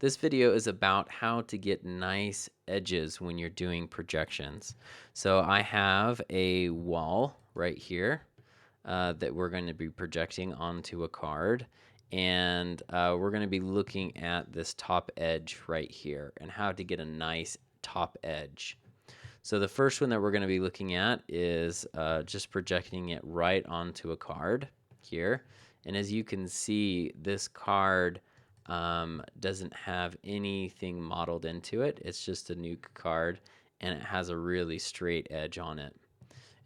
This video is about how to get nice edges when you're doing projections. So I have a wall right here that we're going to be projecting onto a card. And we're going to be looking at this top edge right here and how to get a nice top edge. So the first one that we're going to be looking at is just projecting it right onto a card here. And as you can see, this card doesn't have anything modeled into it. It's just a new card, and it has a really straight edge on it.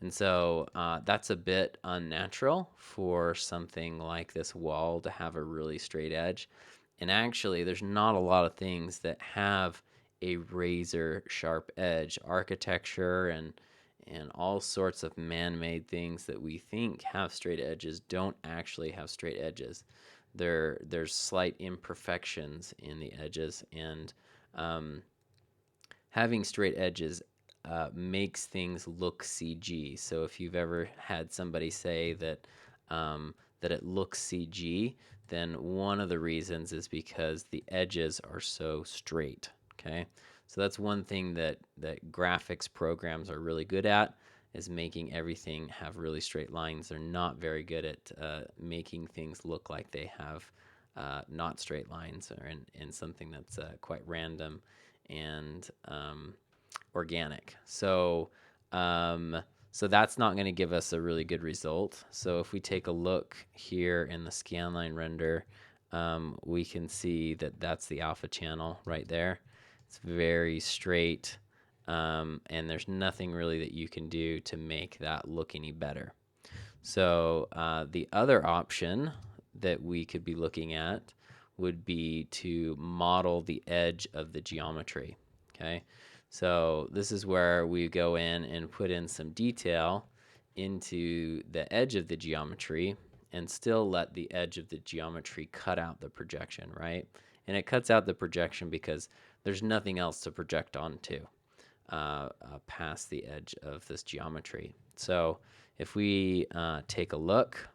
And so that's a bit unnatural for something like this wall to have a really straight edge. And actually, there's not a lot of things that have a razor sharp edge. Architecture and all sorts of man-made things that we think have straight edges don't actually have straight edges. There's slight imperfections in the edges, and having straight edges makes things look CG. So if you've ever had somebody say that that it looks CG, then one of the reasons is because the edges are so straight. Okay, so that's one thing that graphics programs are really good at, is making everything have really straight lines. They're not very good at making things look like they have not straight lines, or in something that's quite random and organic. So that's not going to give us a really good result. So if we take a look here in the scanline render, we can see that that's the alpha channel right there. It's very straight, and there's nothing really that you can do to make that look any better. So the other option that we could be looking at would be to model the edge of the geometry. Okay, so this is where we go in and put in some detail into the edge of the geometry and still let the edge of the geometry cut out the projection, right? And it cuts out the projection because there's nothing else to project onto past the edge of this geometry. So if we take a look,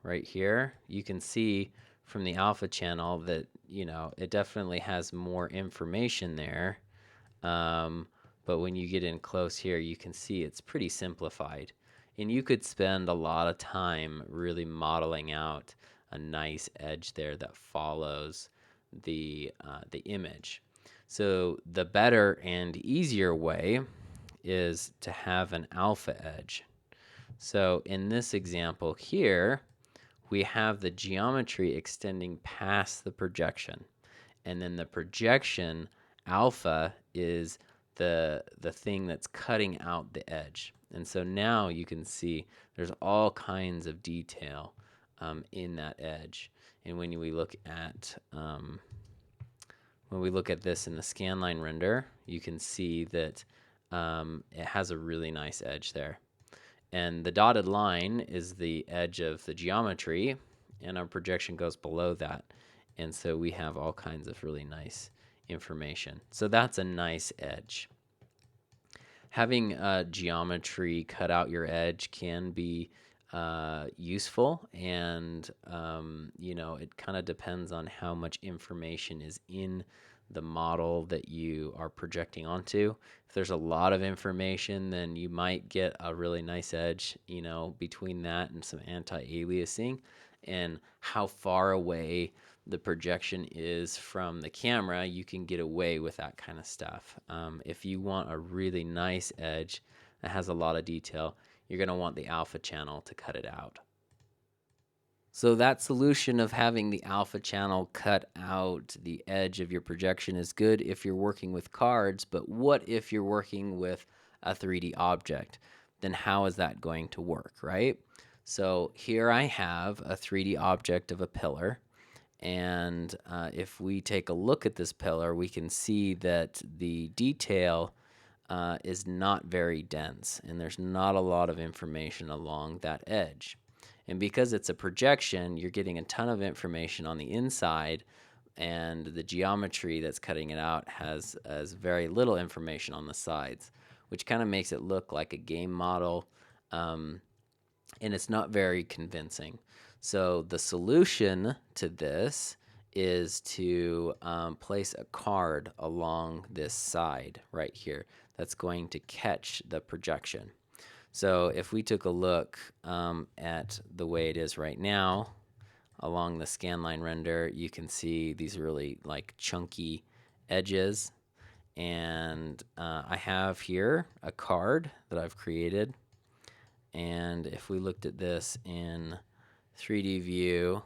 right here, you can see from the alpha channel that, it definitely has more information there. But when you get in close here, you can see it's pretty simplified. And you could spend a lot of time really modeling out a nice edge there that follows the image. So the better and easier way is to have an alpha edge. So in this example here, we have the geometry extending past the projection. And then the projection alpha is the thing that's cutting out the edge. And so now you can see there's all kinds of detail in that edge. And when we look at this in the scanline render, you can see that it has a really nice edge there. And the dotted line is the edge of the geometry, and our projection goes below that. And so we have all kinds of really nice information. So that's a nice edge. Having geometry cut out your edge can be useful, and it kind of depends on how much information is in the model that you are projecting onto. If there's a lot of information, then you might get a really nice edge, between that and some anti-aliasing, and how far away the projection is from the camera, you can get away with that kind of stuff. If you want a really nice edge that has a lot of detail, you're going to want the alpha channel to cut it out. So that solution of having the alpha channel cut out the edge of your projection is good if you're working with cards, but what if you're working with a 3D object? Then how is that going to work, right? So here I have a 3D object of a pillar, and if we take a look at this pillar, we can see that the detail is not very dense, and there's not a lot of information along that edge. And because it's a projection, you're getting a ton of information on the inside, and the geometry that's cutting it out has very little information on the sides, which kind of makes it look like a game model. and it's not very convincing. So the solution to this is to place a card along this side right here that's going to catch the projection. So if we took a look at the way it is right now along the scanline render, you can see these really like chunky edges. And I have here a card that I've created. And if we looked at this in 3D view,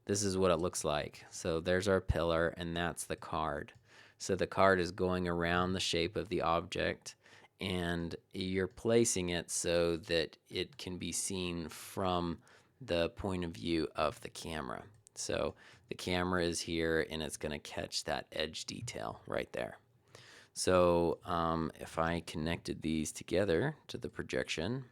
this is what it looks like. So there's our pillar, and that's the card. So the card is going around the shape of the object, and you're placing it so that it can be seen from the point of view of the camera. So the camera is here, and it's going to catch that edge detail right there. So if I connected these together to the projection,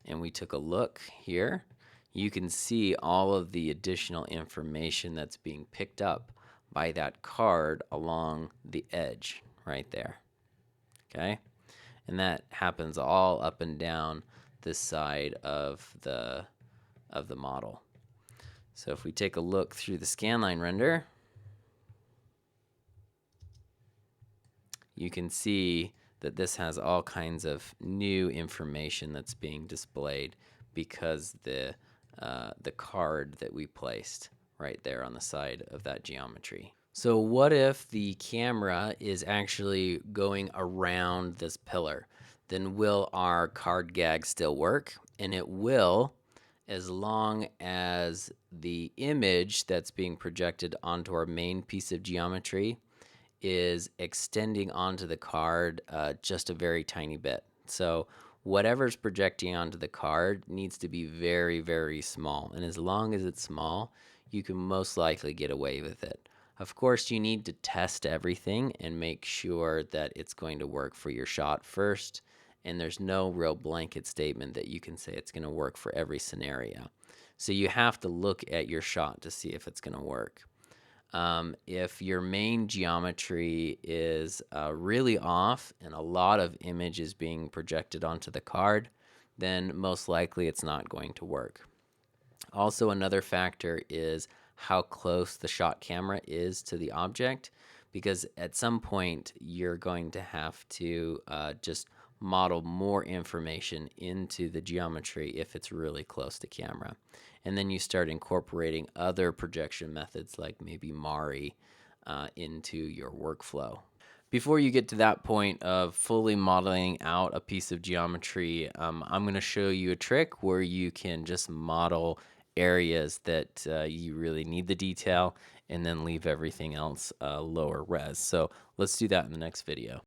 and we took a look here, you can see all of the additional information that's being picked up by that card along the edge right there. Okay? And that happens all up and down this side of the model. So if we take a look through the scanline render, you can see that this has all kinds of new information that's being displayed because the card that we placed right there on the side of that geometry. So what if the camera is actually going around this pillar? Then will our card gag still work? And it will, as long as the image that's being projected onto our main piece of geometry is extending onto the card just a very tiny bit. So whatever's projecting onto the card needs to be very, very small. And as long as it's small, you can most likely get away with it. Of course, you need to test everything and make sure that it's going to work for your shot first. And there's no real blanket statement that you can say it's going to work for every scenario. So you have to look at your shot to see if it's going to work. If your main geometry is really off and a lot of image is being projected onto the card, then most likely it's not going to work. Also, another factor is how close the shot camera is to the object, because at some point you're going to have to just model more information into the geometry if it's really close to camera. And then you start incorporating other projection methods like maybe Mari into your workflow. Before you get to that point of fully modeling out a piece of geometry, I'm going to show you a trick where you can just model areas that you really need the detail and then leave everything else lower res. So let's do that in the next video.